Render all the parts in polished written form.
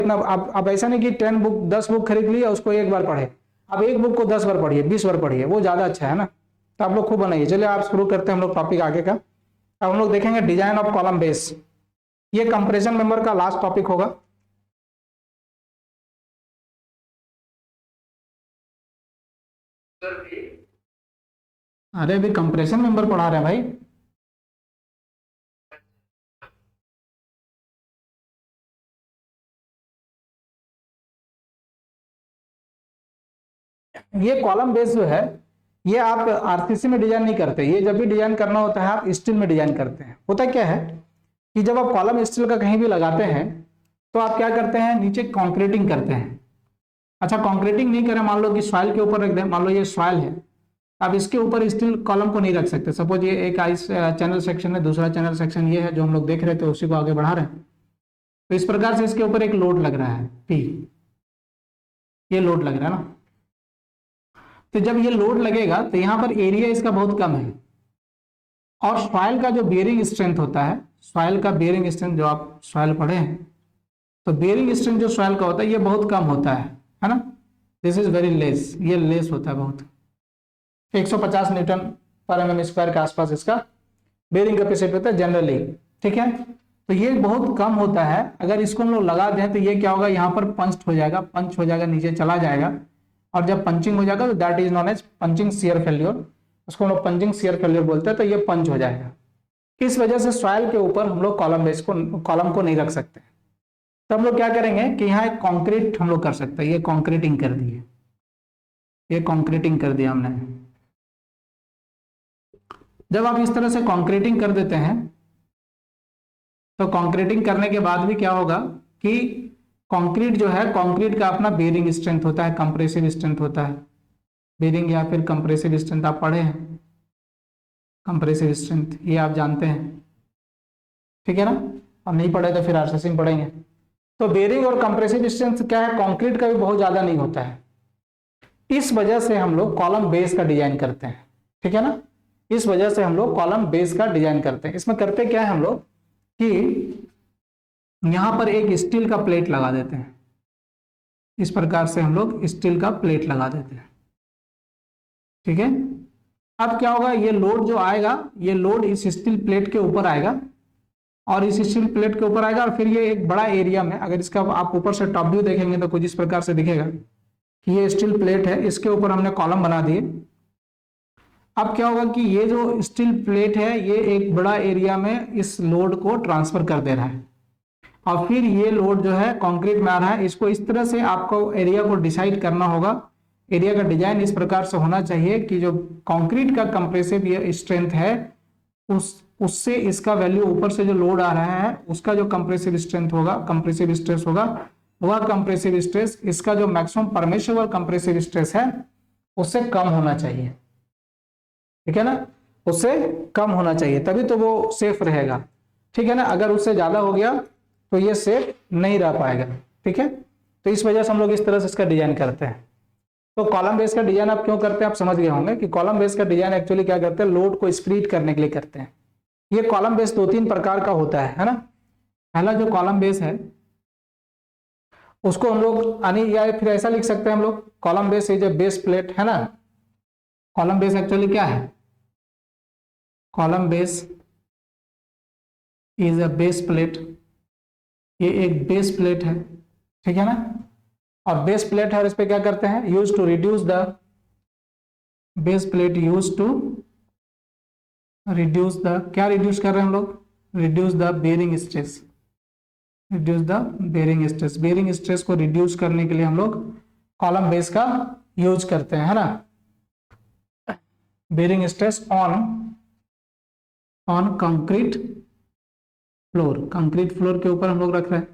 इतना आप ऐसा नहीं कि 10 बुक खरीद ली और उसको एक बार पढ़े, आप एक बुक को 10 बार पढ़िए, 20 बार पढ़िए, वो ज्यादा अच्छा है ना। तो आप लोग खूब बनाइए। चलिए आप शुरू करते हैं हम लोग टॉपिक आगे का। अब हम लोग देखेंगे डिजाइन ऑफ कॉलम बेस। ये कंप्रेशन मेंबर का लास्ट टॉपिक होगा। अरे अभी कंप्रेशन मेंबर पढ़ा रहे हैं भाई। ये कॉलम बेस जो है, ये आप आरसीसी में डिजाइन नहीं करते। ये जब भी डिजाइन करना होता है आप स्टील में डिजाइन करते हैं। होता क्या है कि जब आप कॉलम स्टील का कहीं भी लगाते हैं तो आप क्या करते हैं, नीचे कॉन्क्रीटिंग करते हैं। अच्छा, कॉन्क्रीटिंग नहीं करें, मान लो कि सॉइल के ऊपर रख दें, मान लो ये सॉइल है, आप इसके ऊपर स्टील कॉलम को नहीं रख सकते। सपोज ये एक आइस चैनल सेक्शन है, दूसरा चैनल सेक्शन ये है जो हम लोग देख रहे थे, उसी को आगे बढ़ा रहे हैं। तो इस प्रकार से इसके ऊपर एक लोड लग रहा है पी, ये लोड लग रहा है ना। तो जब ये लोड लगेगा तो यहाँ पर एरिया इसका बहुत कम है, और सॉइल का जो बेयरिंग स्ट्रेंथ होता है, सॉइल का बेयरिंग स्ट्रेंथ जो आप सॉइल पढ़े हैं, तो बेयरिंग स्ट्रेंथ जो सॉइल का होता है ये बहुत कम होता है ना। दिस इज वेरी लेस, ये लेस होता है बहुत। 150 न्यूटन पर एमएम स्क्वायर के आसपास इसका बेयरिंग कैपेसिटी होता है जनरली। ठीक है, तो ये बहुत कम होता है। अगर इसको हम लोग लगा दें तो ये क्या होगा, यहाँ पर पंच हो जाएगा, पंच हो जाएगा, नीचे चला जाएगा, और जब पंचिंग हो जाएगा तो that is non as punching shear failure. उसको हम लोग पंचिंग शियर फेल्योर बोलते हैं। तो ये पंच हो जाएगा। इस वजह से सॉइल के ऊपर हम लोग कॉलम को नहीं रख सकते। तो हम लोग क्या करेंगे कि यहाँ एक कंक्रीट हम लोग कर सकते हैं। ये कंक्रीटिंग कर दिए, ये कंक्रीटिंग कर दिया हमने। जब आप इस तरह से कंक्रीटिंग कर देते हैं तो कंक्रीटिंग करने के बाद भी क्या होगा कि कंक्रीट जो है, कंक्रीट का अपना बेयरिंग स्ट्रेंथ होता है, कंप्रेसिव स्ट्रेंथ होता है। बेयरिंग या फिर कंप्रेसिव स्ट्रेंथ आप पढ़े हैं, कंप्रेसिव स्ट्रेंथ ये आप जानते हैं, ठीक है ना। और नहीं पढ़े तो फिर आरसीसी में पढ़ेंगे। तो बेयरिंग और कंप्रेसिव स्ट्रेंथ क्या है, कंक्रीट का भी बहुत ज्यादा नहीं होता है। इस वजह से हम लोग कॉलम बेस का डिजाइन करते हैं, ठीक है ना। इस वजह से हम लोग कॉलम बेस का डिजाइन करते हैं। इसमें करते क्या है हम लोग कि यहां पर एक स्टील का प्लेट लगा देते हैं। इस प्रकार से हम लोग स्टील का प्लेट लगा देते हैं, ठीक है। अब क्या होगा, ये लोड जो आएगा, ये लोड इस स्टील प्लेट के ऊपर आएगा, और इस स्टील प्लेट के ऊपर आएगा, और फिर ये एक बड़ा एरिया में, अगर इसका आप ऊपर से टॉप व्यू देखेंगे तो कुछ इस प्रकार से दिखेगा कि ये स्टील प्लेट है, इसके ऊपर हमने कॉलम बना दिए। अब क्या होगा कि ये जो स्टील प्लेट है ये एक बड़ा एरिया में इस लोड को ट्रांसफर कर दे रहा है, और फिर ये लोड जो है कंक्रीट में आ रहा है। इसको इस तरह से आपको एरिया को डिसाइड करना होगा। एरिया का डिजाइन इस प्रकार से होना चाहिए कि जो कंक्रीट का कंप्रेसिव स्ट्रेंथ है उससे इसका वैल्यू, ऊपर से जो लोड आ रहा है उसका जो कंप्रेसिव स्ट्रेंथ होगा, कंप्रेसिव स्ट्रेस होगा, वह कंप्रेसिव स्ट्रेस इसका जो मैक्सिमम परमिसिबल कंप्रेसिव स्ट्रेस है उससे कम होना चाहिए, ठीक है ना। उससे कम होना चाहिए, तभी तो वो सेफ रहेगा, ठीक है ना। अगर उससे ज्यादा हो गया तो ये सेफ नहीं रह पाएगा, ठीक है। तो इस वजह से हम लोग इस तरह से इसका डिजाइन करते हैं। तो कॉलम बेस का डिजाइन आप क्यों करते हैं, आप समझ गए होंगे कि कॉलम बेस का डिजाइन एक्चुअली क्या करते हैं, लोड को स्प्लिट करने के लिए करते हैं। ये कॉलम बेस 2-3 प्रकार का होता है ना। पहला जो कॉलम बेस है उसको हम लोग या फिर ऐसा लिख सकते हैं हम लोग, column base is a base plate, है ना। कॉलम बेस एक्चुअली क्या है, column base is a base plate, ये एक बेस प्लेट है, ठीक है ना। और बेस प्लेट है और इस पे क्या करते हैं, use to reduce the, base plate use to reduce the, क्या रिड्यूस कर रहे हैं हम लोग, reduce the bearing stress, reduce the bearing stress. Bearing stress को रिड्यूस करने के लिए हम लोग कॉलम बेस का यूज करते हैं, है ना। Bearing stress on concrete floor, concrete floor के ऊपर हम लोग रख रहे हैं।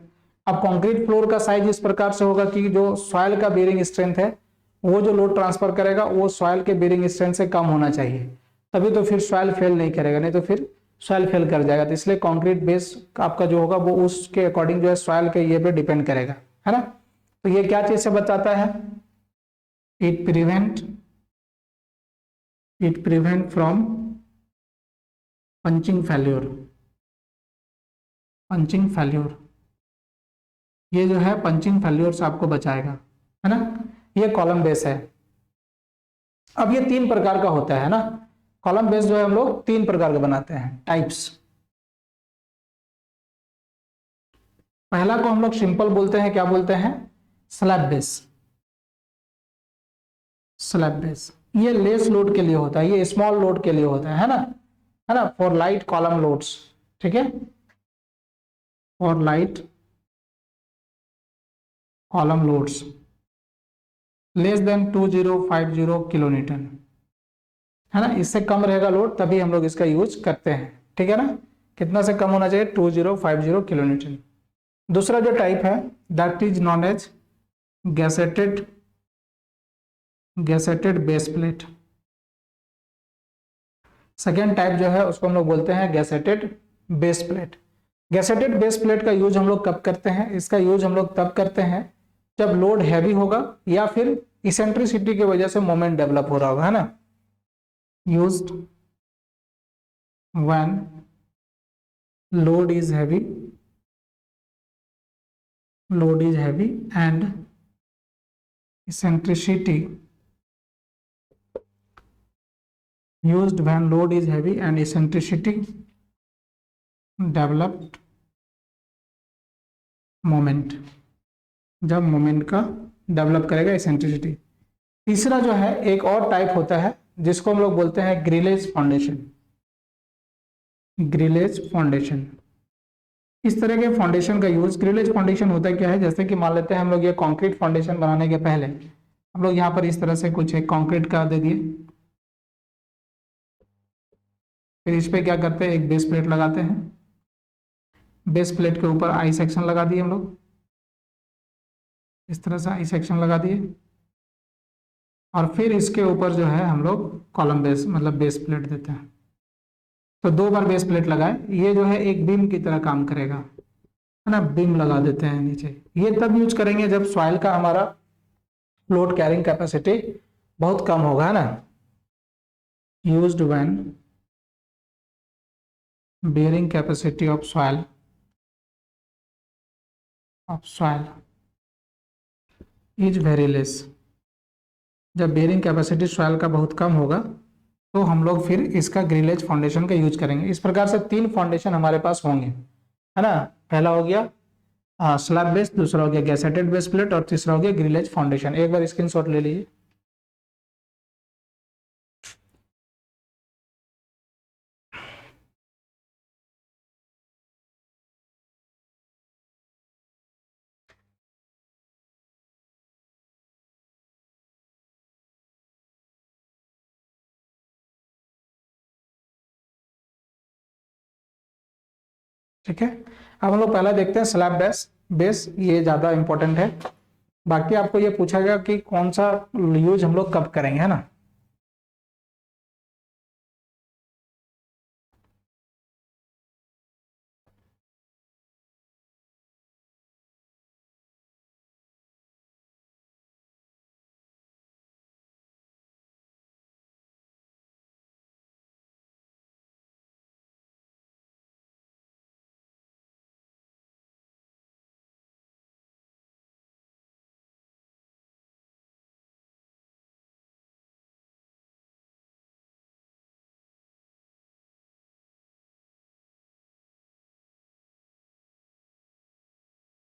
अब कंक्रीट फ्लोर का साइज इस प्रकार से होगा कि जो सॉइल का बेयरिंग स्ट्रेंथ है वो जो लोड ट्रांसफर करेगा वो सॉइल के बेयरिंग स्ट्रेंथ से कम होना चाहिए, तभी तो फिर सॉइल फेल नहीं करेगा, नहीं तो फिर सॉइल फेल कर जाएगा। तो इसलिए कंक्रीट बेस आपका जो होगा वो उसके अकॉर्डिंग जो है सॉइल के ये पे डिपेंड करेगा, है ना। तो ये क्या चीज से बचाता है, it prevent from punching failure, punching failure, ये जो है पंचिंग फेल्योर से आपको बचाएगा, है ना। ये कॉलम बेस है। अब ये 3 प्रकार का होता है ना, कॉलम बेस जो है हम लोग 3 प्रकार के बनाते हैं, टाइप्स। पहला को हम लोग सिंपल बोलते हैं, क्या बोलते हैं, स्लैब बेस। स्लैब बेस ये लेस लोड के लिए होता है, ये स्मॉल लोड के लिए होता है ना, फॉर लाइट कॉलम लोड्स, ठीक है, for light column loads less than 2050 kilo Newton, है ना। इससे कम रहेगा लोड तभी हम लोग इसका यूज करते हैं, ठीक है ना। कितना से कम होना चाहिए, 2050 किलो न्यूटन। दूसरा जो टाइप है that is non as gusseted gusseted base plate. Second type जो है उसको हम लोग बोलते हैं gusseted base plate. Gusseted base plate का यूज हम लोग कब करते हैं, इसका यूज हम लोग तब करते हैं जब लोड हैवी होगा या फिर इसेंट्रिसिटी की वजह से मोमेंट डेवलप हो रहा होगा, है ना। Used when load is heavy and eccentricity used when load is heavy and eccentricity developed moment, जब मोमेंट का डेवलप करेगा इसेंट्रिसिटी। तीसरा जो है एक और टाइप होता है जिसको हम लोग बोलते हैं ग्रिलेज फाउंडेशन। ग्रिलेज फाउंडेशन, इस तरह के फाउंडेशन का यूज, ग्रिलेज फाउंडेशन होता है क्या है, जैसे कि मान लेते हैं हम लोग ये कंक्रीट फाउंडेशन बनाने के पहले हम लोग यहाँ पर इस तरह से कुछ एक कंक्रीट का दे दिए, फिर इस पे क्या करते हैं, एक बेस प्लेट लगाते हैं, बेस प्लेट के ऊपर आई सेक्शन लगा दिए हम लोग, इस तरह से आई सेक्शन लगा दिए, और फिर इसके ऊपर जो है हम लोग कॉलम बेस मतलब बेस प्लेट देते हैं। तो 2 बार बेस प्लेट लगाए, ये जो है एक बीम की तरह काम करेगा, है ना, बीम लगा देते हैं नीचे। ये तब यूज करेंगे जब सॉइल का हमारा लोड कैरिंग कैपेसिटी बहुत कम होगा, है ना। Used when bearing capacity of soil is very less। जब बेयरिंग कैपेसिटी सॉइल का बहुत कम होगा तो हम लोग फिर इसका ग्रिलेज फाउंडेशन का यूज करेंगे। इस प्रकार से 3 फाउंडेशन हमारे पास होंगे, है ना। पहला हो गया स्लैब बेस, दूसरा हो गया गैसेटेड बेस प्लेट, और तीसरा हो गया ग्रिलेज फाउंडेशन। एक बार स्क्रीनशॉट ले लीजिए। ठीक है, अब हम लोग पहला देखते हैं स्लैब बेस। बेस ये ज्यादा इंपॉर्टेंट है, बाकी आपको ये पूछा गया कि कौन सा यूज हम लोग कब करेंगे, है ना।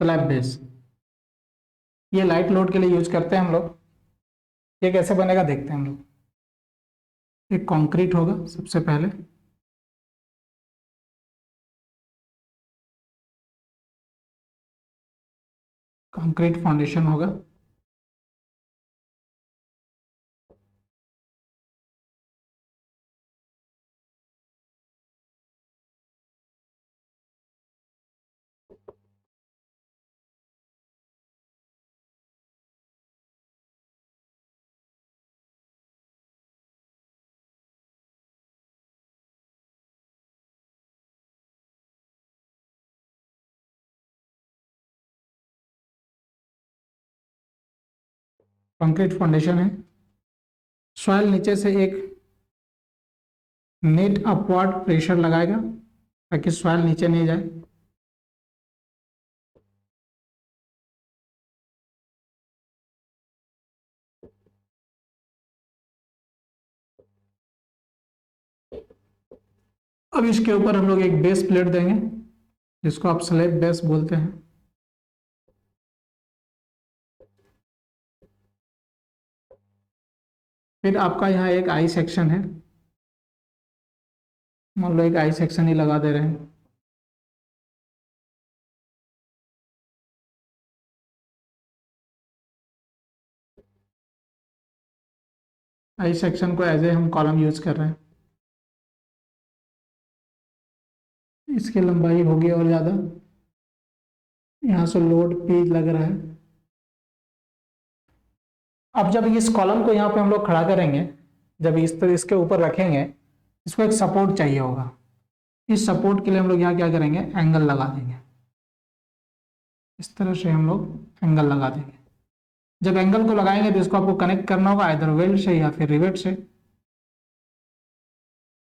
स्लैब बेस ये लाइट लोड के लिए यूज करते हैं हम लोग। ये कैसे बनेगा देखते हैं हम लोग। एक कंक्रीट होगा सबसे पहले, कंक्रीट फाउंडेशन होगा, कंक्रीट फाउंडेशन है। सॉइल नीचे से एक नेट अपवर्ड प्रेशर लगाएगा ताकि सॉइल नीचे नहीं जाए। अब इसके ऊपर हम लोग एक बेस प्लेट देंगे जिसको आप स्लैब बेस बोलते हैं। फिर आपका यहाँ एक आई सेक्शन है, मान लो एक आई सेक्शन ही लगा दे रहे हैं। आई सेक्शन को एज ए हम कॉलम यूज कर रहे हैं। इसकी लंबाई होगी और ज़्यादा, यहाँ से लोड पी लग रहा है। अब जब इस कॉलम को यहाँ पे हम लोग खड़ा करेंगे, जब इस तरह इसके ऊपर रखेंगे, इसको एक सपोर्ट चाहिए होगा। इस सपोर्ट के लिए हम लोग यहाँ क्या करेंगे, एंगल लगा देंगे। इस तरह से हम लोग एंगल लगा देंगे। जब एंगल को लगाएंगे तो इसको आपको कनेक्ट करना होगा इधर वेल्ड से या फिर रिवेट से। इस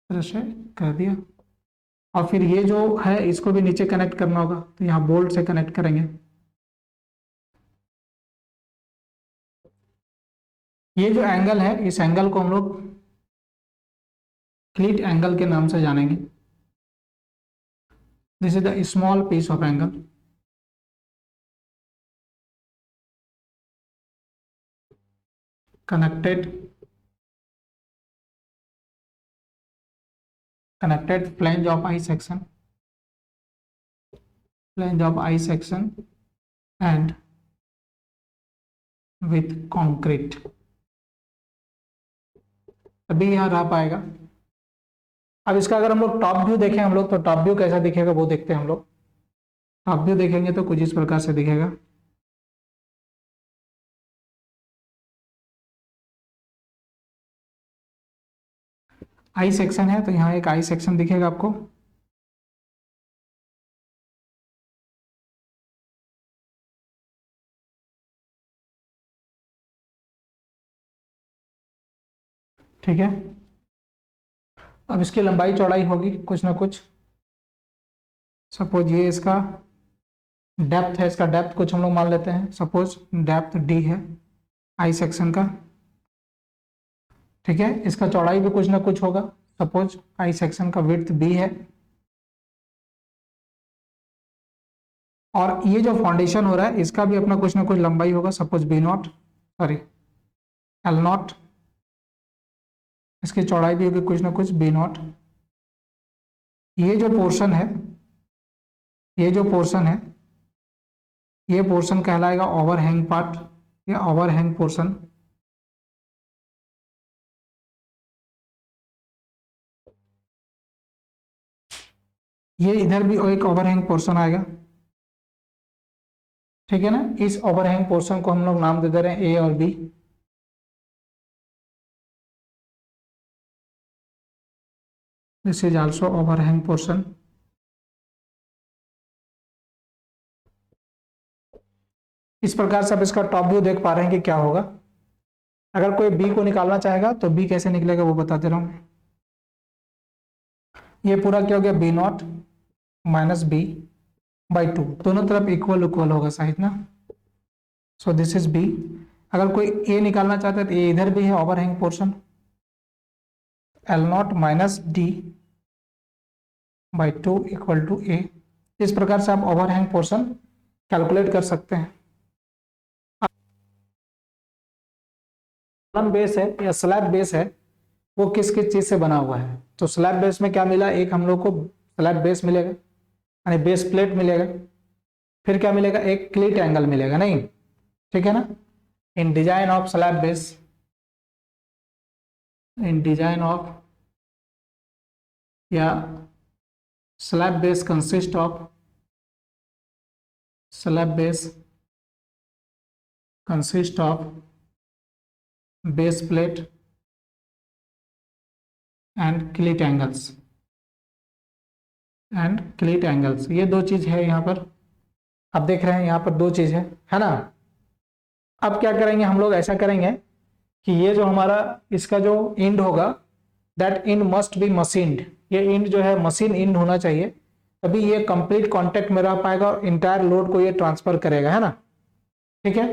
तरह से कर दिया। और फिर ये जो है इसको भी नीचे कनेक्ट करना होगा, तो यहाँ बोल्ट से कनेक्ट करेंगे। ये जो एंगल है, इस एंगल को हम लोग क्लीट एंगल के नाम से जानेंगे। This is the small piece of angle. connected flange of I section, and with concrete। अभी यहाँ रह पाएगा। अब इसका अगर हम लोग टॉप व्यू देखें हम लोग, तो टॉप व्यू कैसा दिखेगा वो देखते हैं हम लोग। टॉप व्यू देखेंगे तो कुछ इस प्रकार से दिखेगा। आई सेक्शन है तो यहाँ एक आई सेक्शन दिखेगा आपको। ठीक है। अब इसकी लंबाई चौड़ाई होगी कुछ ना कुछ। सपोज ये इसका डेप्थ है, इसका डेप्थ कुछ हम लोग मान लेते हैं, सपोज डेप्थ डी है आई सेक्शन का। ठीक है। इसका चौड़ाई भी कुछ ना कुछ होगा, सपोज आई सेक्शन का विड्थ बी है। और ये जो फाउंडेशन हो रहा है इसका भी अपना कुछ ना कुछ लंबाई होगा, suppose B naught, sorry L naught. इसकी चौड़ाई भी होगी कुछ ना कुछ बी नॉट। ये जो पोर्शन है, ये जो पोर्शन है, ये पोर्शन कहलाएगा ओवरहैंग पार्ट या ओवरहैंग पोर्शन। ये इधर भी एक ओवरहैंग पोर्शन आएगा। ठीक है ना। इस ओवरहैंग पोर्शन को हम लोग नाम दे दे रहे हैं ए और B. This is also overhang portion. इस प्रकार से आप इसका टॉप व्यू देख पा रहे हैं कि क्या होगा। अगर कोई बी को निकालना चाहेगा तो बी कैसे निकलेगा वो बता दे रहा हूं। ये पूरा क्या हो गया, B naught minus B by two, दोनों तरफ इक्वल इक्वल होगा साइड ना। So this is B. अगर कोई ए निकालना चाहता है तो ए इधर भी है overhang portion, L naught minus D by two equal to A. इस प्रकार से आप ओवरहैंग पोर्शन कैलकुलेट कर सकते हैं। कॉलम बेस है या स्लैब बेस है वो किस किस चीज से बना हुआ है, तो स्लैब बेस में क्या मिला, एक हम लोग को स्लैब बेस मिलेगा यानी बेस प्लेट मिलेगा। फिर क्या मिलेगा, एक क्लीट एंगल मिलेगा, नहीं ठीक है ना। In design of slab base, in design of या slab base consist of, slab base consist of base plate and cleat angles, and cleat angles. ये दो चीज है यहाँ पर, आप देख रहे हैं यहाँ पर दो चीज है ना। अब क्या करेंगे हम लोग, ऐसा करेंगे कि ये जो हमारा इसका जो इंड होगा that end must be machined. ये इंड जो है मशीन इंड होना चाहिए, तभी ये कंप्लीट कांटेक्ट में रह पाएगा और इंटायर लोड को ये ट्रांसफर करेगा, है ना। ठीक है।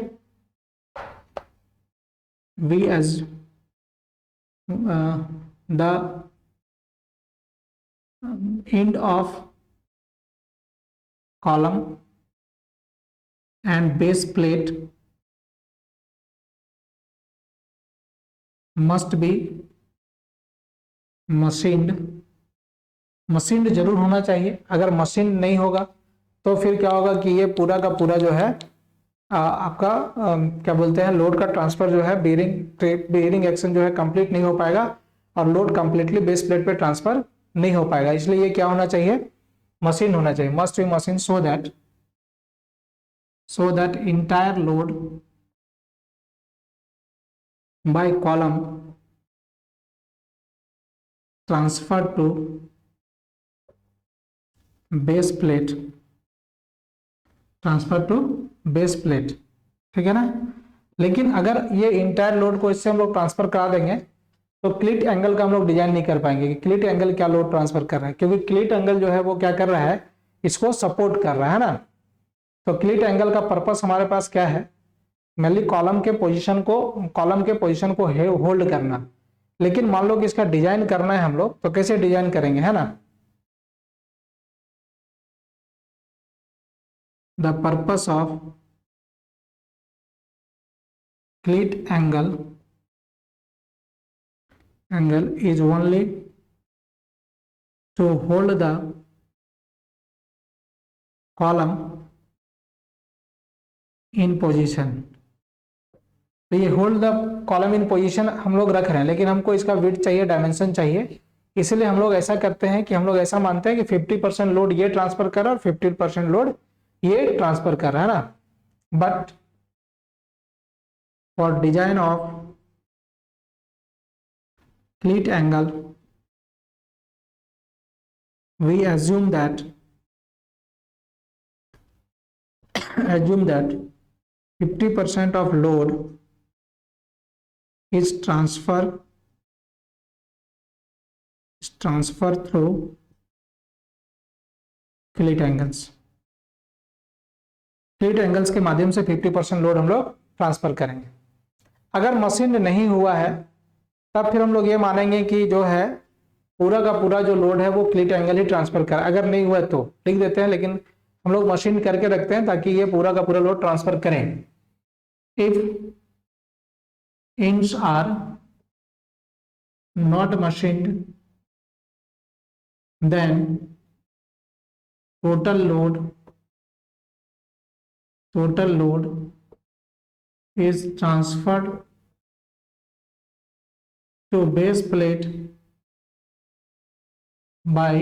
We as the end of column and base plate must be machined जरूर होना चाहिए। अगर मशीन नहीं होगा तो फिर क्या होगा कि ये पूरा का पूरा जो है आपका क्या बोलते हैं लोड का ट्रांसफर जो है बेयरिंग एक्शन जो है कंप्लीट नहीं हो पाएगा और लोड कंप्लीटली बेस प्लेट पे ट्रांसफर नहीं हो पाएगा। इसलिए ये क्या होना चाहिए, मशीन होना चाहिए, must be machine, so that entire load by column transfer to base plate, ठीक है ना। लेकिन अगर ये इंटायर लोड को इससे हम लोग ट्रांसफर करा देंगे तो क्लिट एंगल का हम लोग डिजाइन नहीं कर पाएंगे कि क्लिट एंगल क्या लोड ट्रांसफर कर रहा है, क्योंकि क्लिट एंगल जो है वो क्या कर रहा है, इसको सपोर्ट कर रहा है ना। तो क्लिट एंगल का पर्पस हमारे पास क्या है, मेनली कॉलम के पोजीशन को होल्ड करना। लेकिन मान लो कि इसका डिजाइन करना है हम लोग, तो कैसे डिजाइन करेंगे, है ना। The purpose of cleat angle is only to hold the column in position। तो ये hold the column in position हम लोग रख रहे हैं, लेकिन हमको इसका विड्थ चाहिए, डायमेंशन चाहिए। इसलिए हम लोग ऐसा करते हैं कि हम लोग ऐसा मानते हैं कि 50% लोड ये ट्रांसफर कर रहा है और 50% लोड ये ट्रांसफर कर रहा है ना। But for design of cleat angle we assume that 50% of load is transferred through cleat angles. Cleat angles के माध्यम से 50% लोड हम लोग ट्रांसफर करेंगे। अगर मशीन नहीं हुआ है तब फिर हम लोग ये मानेंगे कि जो है पूरा का पूरा जो लोड है वो क्लीट एंगल ही ट्रांसफर कर। अगर नहीं हुआ तो लिख देते हैं, लेकिन हम लोग मशीन करके रखते हैं ताकि ये पूरा का पूरा लोड ट्रांसफर करें। If ends are not machined, then total load is transferred to base plate by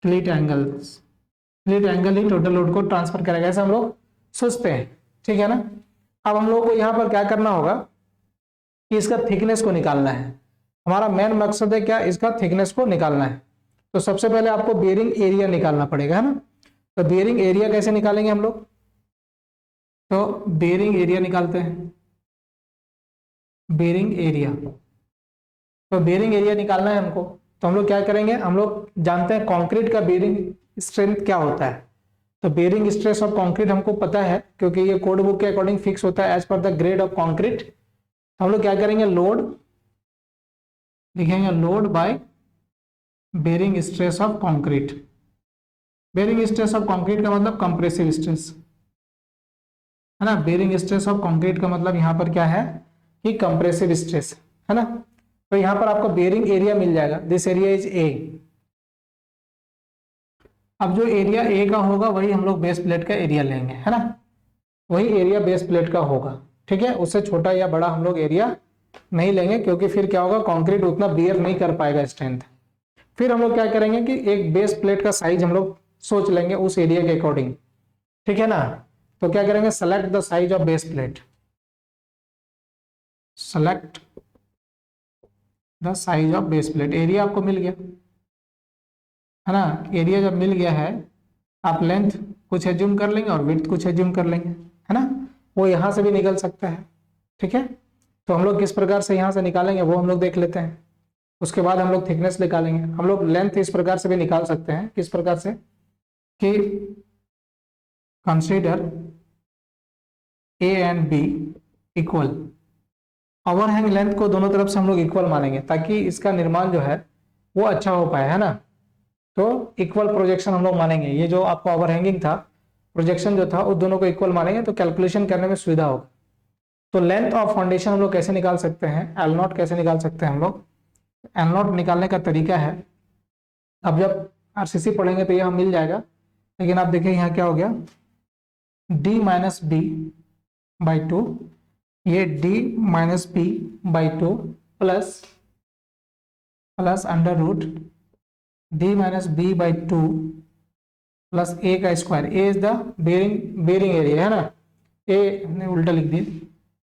क्लीट angles. क्लीट angle he total load को ट्रांसफर करेगा, ऐसा हम लोग सोचते हैं, ठीक है ना। अब हम लोग को यहाँ पर क्या करना होगा कि इसका थिकनेस को निकालना है। हमारा मेन मकसद है क्या, इसका थिकनेस को निकालना है। तो सबसे पहले आपको बेयरिंग एरिया निकालना पड़ेगा, है ना। तो बेयरिंग एरिया कैसे निकालेंगे हम लोग, तो बेयरिंग एरिया निकालते हैं। बेयरिंग एरिया, तो बेयरिंग एरिया निकालना है हमको, तो हम लोग क्या करेंगे, हम लोग जानते हैं कंक्रीट का बेयरिंग स्ट्रेंथ क्या होता है। तो बेयरिंग स्ट्रेस ऑफ कंक्रीट हमको पता है, क्योंकि ये कोड बुक के अकॉर्डिंग फिक्स होता है as per the grade of concrete. हम लोग क्या करेंगे, लोड लिखेंगे, load bye bearing stress of concrete. Bearing stress of concrete का मतलब कंप्रेसिव स्ट्रेस, है ना। बेयरिंग स्ट्रेस ऑफ कंक्रीट का मतलब यहाँ पर क्या है कि कंप्रेसिव स्ट्रेस, है ना। तो यहाँ पर आपको बेयरिंग एरिया मिल जाएगा, दिस एरिया इज ए। अब जो एरिया ए का होगा वही हम लोग बेस प्लेट का एरिया लेंगे, है ना। वही एरिया बेस प्लेट का होगा, ठीक है। उससे छोटा या बड़ा हम लोग एरिया नहीं लेंगे, क्योंकि फिर क्या होगा, कंक्रीट उतना बियर नहीं कर पाएगा स्ट्रेंथ। फिर हम लोग क्या करेंगे कि एक बेस प्लेट का साइज हम लोग सोच लेंगे उस एरिया के अकॉर्डिंग, ठीक है ना। तो क्या करेंगे, select the size of base plate, select the size of base plate. Area आपको मिल गया, है ना। एरिया जब मिल गया है, आप लेंथ कुछ एज्यूम कर लेंगे और विड्थ कुछ एज्यूम कर लेंगे, है ना। वो यहाँ से भी निकल सकता है, ठीक है। तो हम लोग किस प्रकार से यहाँ से निकालेंगे वो हम लोग देख लेते हैं। उसके बाद हम लोग थिकनेस निकालेंगे। हम लोग लेंथ इस प्रकार से भी निकाल सकते हैं, किस प्रकार से कि consider A and B equal. Overhang length को दोनों तरफ से हम लोग इक्वल मानेंगे, ताकि इसका निर्माण जो है वो अच्छा हो पाए, है ना। तो इक्वल प्रोजेक्शन हम लोग मानेंगे, ये जो आपका ओवरहैंगिंग था प्रोजेक्शन जो था उस दोनों को इक्वल मानेंगे तो कैलकुलेशन करने में सुविधा होगा। तो लेंथ ऑफ फाउंडेशन हम लोग कैसे निकाल सकते हैं, एल नॉट कैसे निकाल सकते हैं हम लोग। एल नॉट निकालने का तरीका है, अब जब आरसीसी पढ़ेंगे तो ये हम मिल जाएगा, लेकिन आप देखिए यहाँ क्या हो गया, D minus B by two, ये D minus B by two plus plus under root D minus B by two plus A का square, A is the bearing area, है ना। ए ने उल्टा लिख दिया,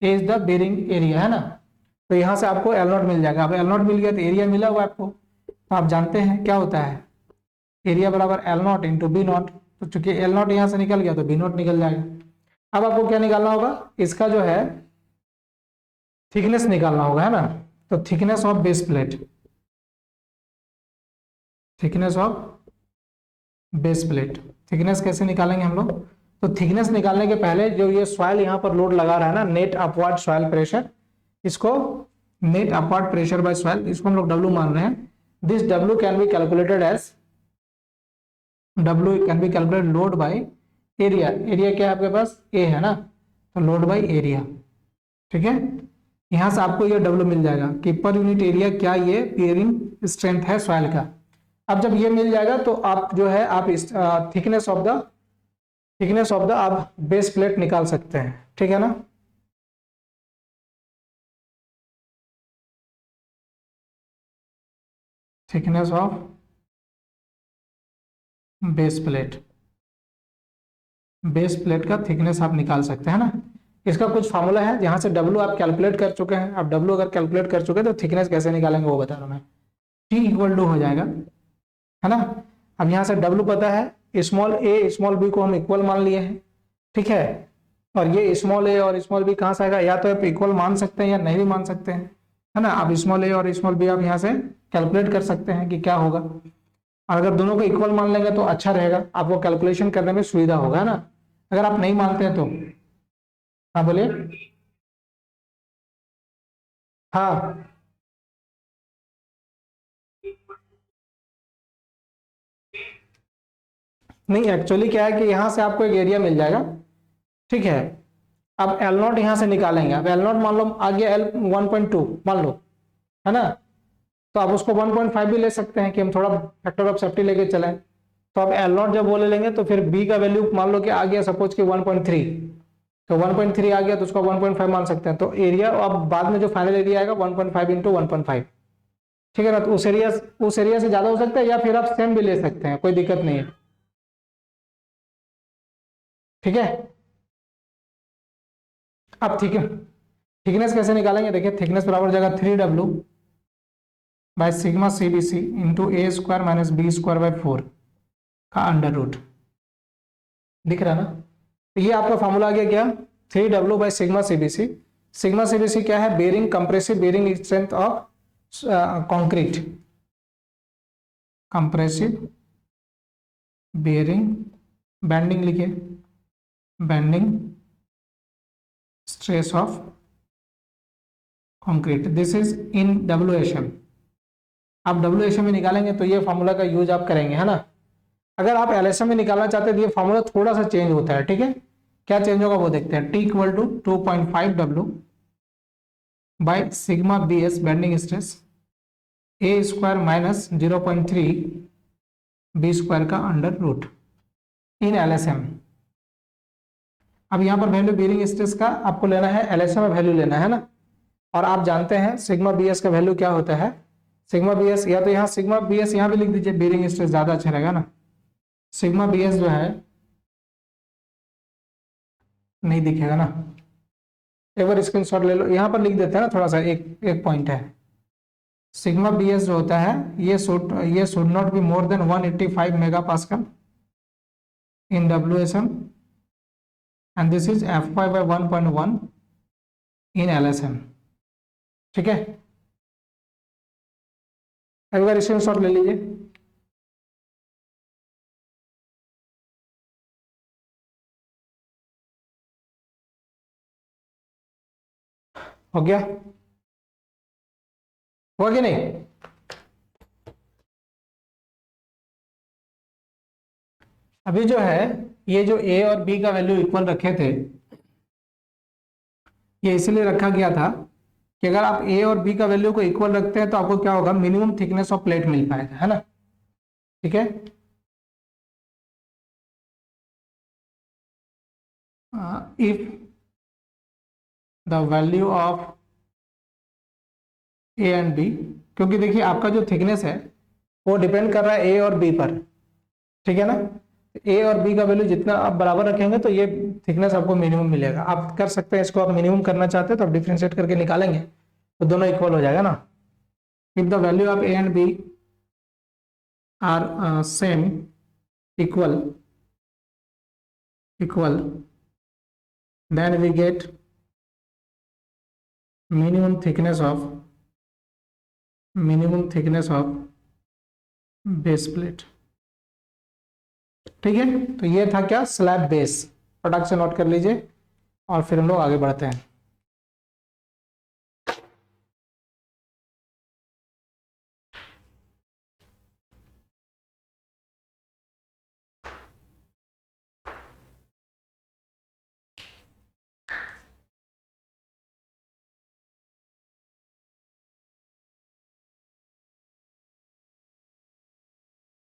A is the bearing area, है ना। तो यहाँ से आपको एल नॉट मिल जाएगा। अब एल नॉट मिल गया तो एरिया मिला हुआ आपको, तो आप जानते हैं क्या होता है, एरिया बराबर L naught into B naught. तो चूंकि एल नॉट यहाँ से निकल गया तो बी नॉट निकल जाएगा। अब आपको क्या निकालना होगा, इसका जो है थिकनेस निकालना होगा, है ना। तो thickness of base plate, thickness of base plate, thickness कैसे निकालेंगे हम लोग। तो थिकनेस निकालने के पहले जो ये सॉइल यहाँ पर लोड लगा रहा है ना, नेट अपवर्ड सॉइल प्रेशर, इसको net upward pressure by soil, इसको हम लोग डब्ल्यू मान रहे हैं। This W can be calculated as, W can be calculated load by area. Area क्या है आपके पास, ए है ना, तो लोड बाय एरिया, ठीक है। यहां से आपको ये डब्ल्यू मिल जाएगा कि पर यूनिट एरिया क्या ये बियरिंग स्ट्रेंथ है सॉइल का। अब जब ये मिल जाएगा तो आप जो है आप इस थिकनेस ऑफ द आप बेस प्लेट निकाल सकते हैं, ठीक है ना। Thickness of base plate, base plate का थिकनेस आप निकाल सकते हैं ना। इसका कुछ फार्मूला है, जहां से डब्ल्यू आप कैलकुलेट कर चुके हैं, आप डब्ल्यू अगर कैलकुलेट कर चुके हैं तो थिकनेस कैसे निकालेंगे वो बता रहा हूं मैं। टी इक्वल टू हो जाएगा, है ना। अब यहां से डब्ल्यू पता है, स्मॉल ए स्मॉल बी को हम इक्वल मान लिए हैं, ठीक है। और ये स्मॉल ए और स्मॉल बी कहां से आएगा, या तो आप इक्वल मान सकते हैं या नहीं भी मान सकते हैं, है ना। आप स्मॉल ए और स्मॉल बी आप यहाँ से कैलकुलेट कर सकते हैं कि क्या होगा। और अगर दोनों को इक्वल मान लेंगे तो अच्छा रहेगा, आपको कैलकुलेशन करने में सुविधा होगा, है ना। अगर आप नहीं मानते हैं तो, हाँ बोलिए। हाँ नहीं, एक्चुअली क्या है कि यहाँ से आपको एक एरिया मिल जाएगा, ठीक है। अब एल नॉट यहाँ से निकालेंगे, अब एल नॉट मान लो आ गया एल 1.2 मान लो, है ना। तो आप उसको 1.5 भी ले सकते हैं कि हम थोड़ा फैक्टर ऑफ सेफ्टी लेके चलें। तो अब एल नॉट जब बोले लेंगे तो फिर बी का वैल्यू मान लो कि आ गया सपोज कि 1.3, तो 1.3 आ गया तो उसको 1.5 मान सकते हैं। तो एरिया अब बाद में जो फाइनल एरिया आएगा 1.5 इंटू 1.5, ठीक है ना। तो उस एरिया से ज्यादा हो सकता है या फिर आप सेम भी ले सकते हैं, कोई दिक्कत नहीं है, ठीक है। अब थिकनेस कैसे निकालेंगे, देखिए थिकनेस बराबर हो जाएगा 3W by sigma CBC into A square minus B square by 4 का अंडर रूट, दिख रहा है ना। तो ये आपका फॉर्मूला आ गया क्या, 3W बाय सिग्मा CBC। सिग्मा CBC क्या है, bearing compressive bearing strength of concrete, compressive bearing, bending लिखे, bending stress of concrete, this is in WHM। आप WHM में निकालेंगे तो ये फॉर्मूला का यूज आप करेंगे, है ना। अगर आप LSM में निकालना चाहते हैं तो ये फॉर्मूला थोड़ा सा चेंज होता है, ठीक है। क्या चेंज होगा वो देखते हैं, T equal to 2.5W by sigma BS bending stress A square minus 0.3 B square का अंडर रूट इन LSM। अब यहाँ पर वैल्यू बेरिंग स्ट्रेस का आपको लेना है, LSM में वैल्यू लेना है ना। और आप जानते हैं सिग्मा BS का वैल्यू क्या होता है, सिग्मा BS या तो यहाँ सिग्मा BS यहाँ भी लिख दीजिए, बेरिंग स्ट्रेस ज्यादा अच्छा रहेगा ना। सिग्मा BS जो है नहीं दिखेगा ना, एक बार स्क्रीनशॉट ले लो, यहाँ पर लिख देते हैं ना, थोड़ा सा एक एक पॉइंट है। सिग्मा BS जो होता है ये should not be more than 185 mega pascal in WSM and this is F5 by 1.1 in LSM, ठीक है। एक बार स्क्रीनशॉट ले लीजिए। हो गया, हुआ कि नहीं। अभी जो है ये जो ए और बी का वैल्यू इक्वल रखे थे, ये इसलिए रखा गया था कि अगर आप ए और बी का वैल्यू को इक्वल रखते हैं तो आपको क्या होगा, मिनिमम थिकनेस ऑफ प्लेट मिल पाएगा, है ना। ठीक है, if the value of A and B, क्योंकि देखिए आपका जो थिकनेस है वो डिपेंड कर रहा है ए और बी पर, ठीक है ना। ए और बी का वैल्यू जितना आप बराबर रखेंगे तो ये थिकनेस आपको मिनिमम मिलेगा। आप कर सकते हैं इसको, आप मिनिमम करना चाहते हैं तो आप डिफ्रेंशिएट करके निकालेंगे तो दोनों इक्वल हो जाएगा ना। If the value of A and B are same, equal, then we get minimum thickness of base plate। ठीक है, तो ये था क्या, स्लैब बेस। फटाक से नोट कर लीजिए और फिर हम लोग आगे बढ़ते हैं।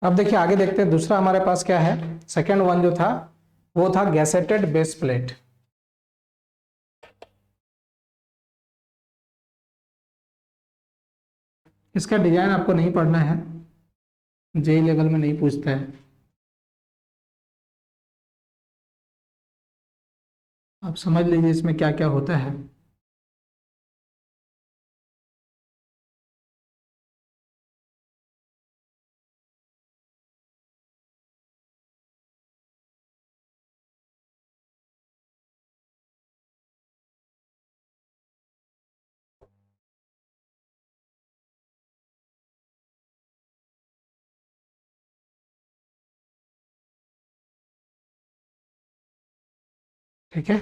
अब देखिए आगे देखते हैं, दूसरा हमारे पास क्या है। सेकेंड वन जो था वो था गैसेटेड बेस प्लेट। इसका डिजाइन आपको नहीं पढ़ना है, जेई लेवल में नहीं पूछता है। आप समझ लीजिए इसमें क्या क्या होता है। ठीक है,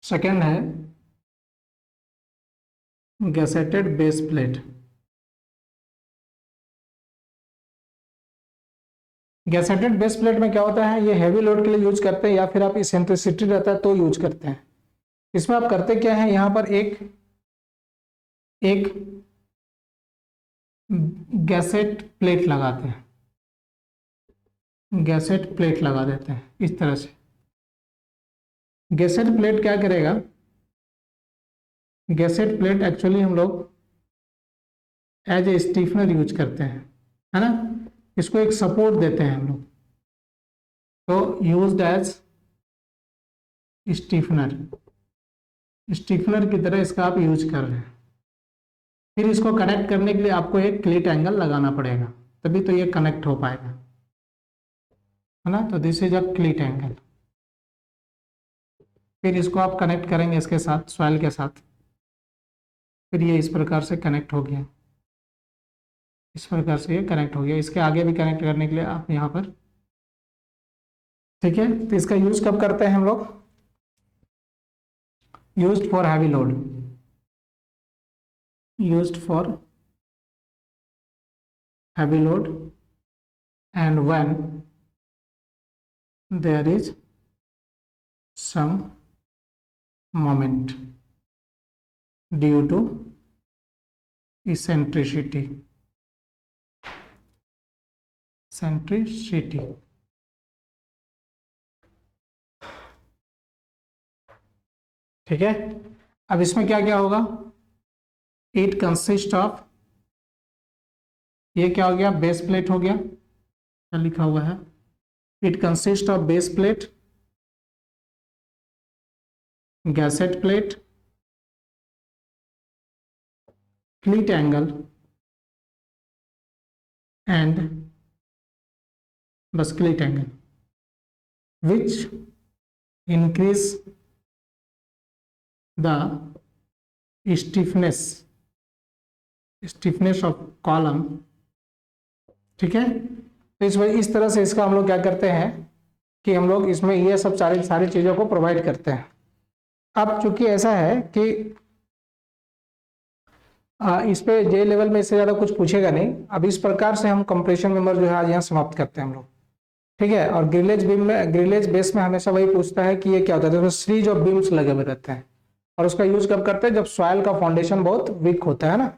सेकेंड है गैसेटेड base plate. Gusseted base plate में क्या होता है, ये हैवी लोड के लिए यूज करते हैं या फिर आप इसेंट्रिसिटी रहता है तो यूज करते हैं। इसमें आप करते क्या है, यहाँ पर एक गैसेट प्लेट लगाते हैं, गैसेट प्लेट लगा देते हैं इस तरह से। गैसेट प्लेट क्या करेगा, गैसेट प्लेट एक्चुअली हम लोग एज ए स्टीफनर यूज करते हैं, है ना। इसको एक सपोर्ट देते हैं हम लोग, तो यूज्ड एज स्टीफनर, स्टीफनर की तरह इसका आप यूज कर रहे हैं। फिर इसको कनेक्ट करने के लिए आपको एक क्लीट एंगल लगाना पड़ेगा, तभी तो ये कनेक्ट हो पाएगा, है ना। तो दिस इज अ क्लीट एंगल। फिर इसको आप कनेक्ट करेंगे इसके साथ, सॉइल के साथ। फिर ये इस प्रकार से कनेक्ट हो गया, इस प्रकार से ये कनेक्ट हो गया। इसके आगे भी कनेक्ट करने के लिए आप यहाँ पर, ठीक है। तो इसका यूज कब करते हैं हम लोग, used for heavy load, used for heavy load and when there is some moment due to eccentricity, centricity. ठीक है, अब इसमें क्या क्या होगा, इट कंसिस्ट ऑफ, ये क्या हो गया, बेस प्लेट हो गया, क्या लिखा हुआ है, it consist of base plate, gusset plate, cleat angle and बस cleat angle which increase the stiffness of column। ठीक है, तो इस तरह से इसका हम लोग क्या करते हैं कि हम लोग इसमें ये सब सारी चीज़ों को प्रोवाइड करते हैं। अब चूंकि ऐसा है कि इस पे जे लेवल में इससे ज़्यादा कुछ पूछेगा नहीं। अब इस प्रकार से हम कंप्रेशन मेंबर जो है आज यहाँ समाप्त करते हैं हम लोग, ठीक है। और ग्रिलेज बीम में, ग्रिलेज बेस में हमेशा वही पूछता है कि ये क्या होता है, तो सीरीज ऑफ बीम्स लगे हुए रहते हैं, और उसका यूज कब करते हैं, जब सॉइल का फाउंडेशन बहुत वीक होता है ना,